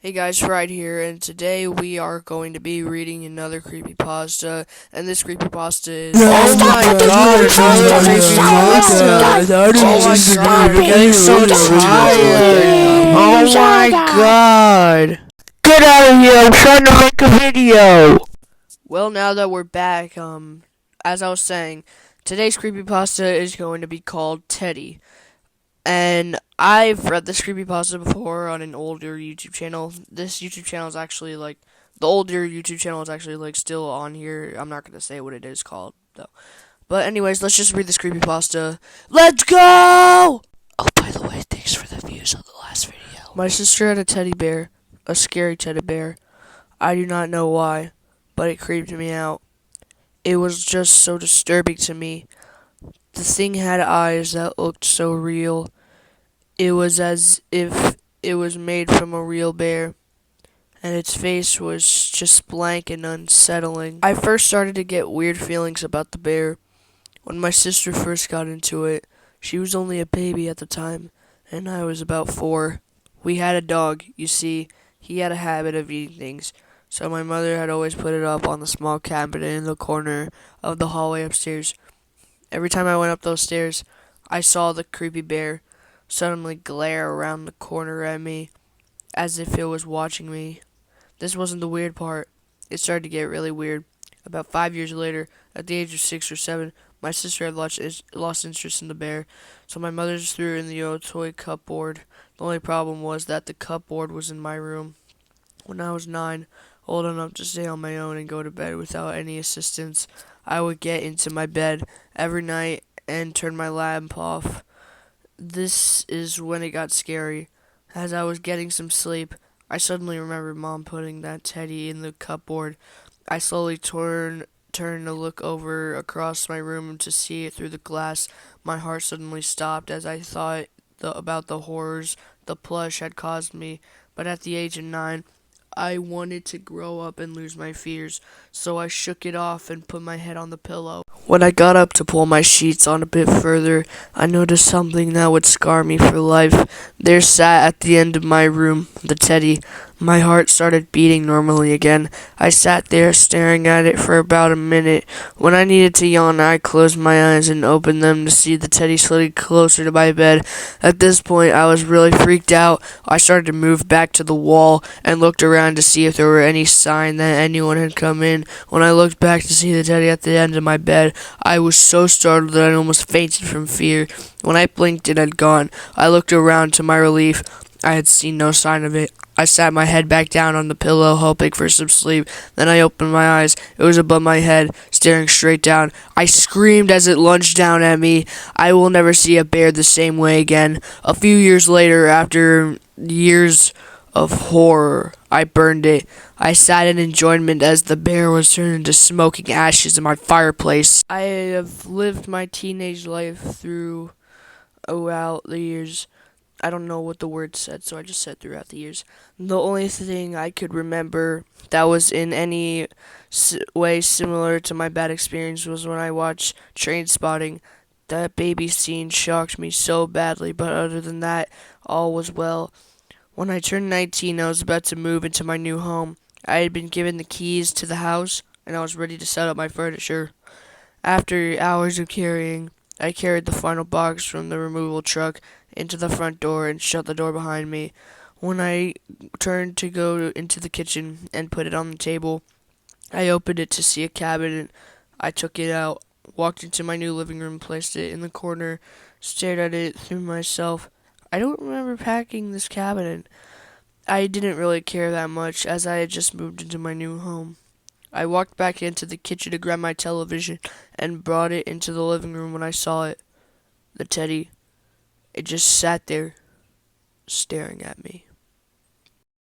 Hey guys, right here, and today we are going to be reading another creepypasta, and this creepypasta is— Oh my god, another creepypasta! Oh my god, we're getting so tired! Oh my god! Get out of here, I'm trying to make a video! Well, now that we're back, as I was saying, today's creepypasta is going to be called Teddy. And I've read this creepypasta before on an older YouTube channel. This YouTube channel is actually, the older YouTube channel is actually, still on here. I'm not going to say what it is called, though. But anyways, let's just read this creepypasta. Let's go! Oh, by the way, thanks for the views on the last video. My sister had a teddy bear, a scary teddy bear. I do not know why, but it creeped me out. It was just so disturbing to me. The thing had eyes that looked so real. It was as if it was made from a real bear, and its face was just blank and unsettling. I first started to get weird feelings about the bear when my sister first got into it. She was only a baby at the time, and I was about 4. We had a dog, you see. He had a habit of eating things, so my mother had always put it up on the small cabinet in the corner of the hallway upstairs. Every time I went up those stairs, I saw the creepy bear suddenly glare around the corner at me, as if it was watching me. This wasn't the weird part. It started to get really weird. About 5 years later, at the age of 6 or 7, my sister had lost interest in the bear, so my mother just threw it in the old toy cupboard. The only problem was that the cupboard was in my room. When I was 9, old enough to stay on my own and go to bed without any assistance, I would get into my bed every night and turn my lamp off. This is when it got scary. As I was getting some sleep, I suddenly remembered Mom putting that teddy in the cupboard. I slowly turned to look over across my room to see it through the glass. My heart suddenly stopped as I thought about the horrors the plush had caused me. But at the age of 9, I wanted to grow up and lose my fears, so I shook it off and put my head on the pillow. When I got up to pull my sheets on a bit further, I noticed something that would scar me for life. There sat at the end of my room, the teddy. My heart started beating normally again. I sat there staring at it for about a minute. When I needed to yawn, I closed my eyes and opened them to see the teddy slowly closer to my bed. At this point, I was really freaked out. I started to move back to the wall and looked around to see if there were any sign that anyone had come in. When I looked back to see the teddy at the end of my bed, I was so startled that I almost fainted from fear. When I blinked, it had gone. I looked around. To my relief, I had seen no sign of it. I sat my head back down on the pillow, hoping for some sleep. Then I opened my eyes. It was above my head, staring straight down. I screamed as it lunged down at me. I will never see a bear the same way again. A few years later, after years of horror, I burned it. I sat in enjoyment as the bear was turned into smoking ashes in my fireplace. I have lived my teenage life throughout the years. I don't know what the word said, so I just said throughout the years. The only thing I could remember that was in any way similar to my bad experience was when I watched Trainspotting. That baby scene shocked me so badly, but other than that, all was well. When I turned 19, I was about to move into my new home. I had been given the keys to the house, and I was ready to set up my furniture. After hours of carrying, I carried the final box from the removal truck into the front door and shut the door behind me. When I turned to go into the kitchen and put it on the table, I opened it to see a cabinet. I took it out, walked into my new living room, placed it in the corner, stared at it through myself. I don't remember packing this cabinet. I didn't really care that much as I had just moved into my new home. I walked back into the kitchen to grab my television and brought it into the living room when I saw it. The teddy. It just sat there, staring at me.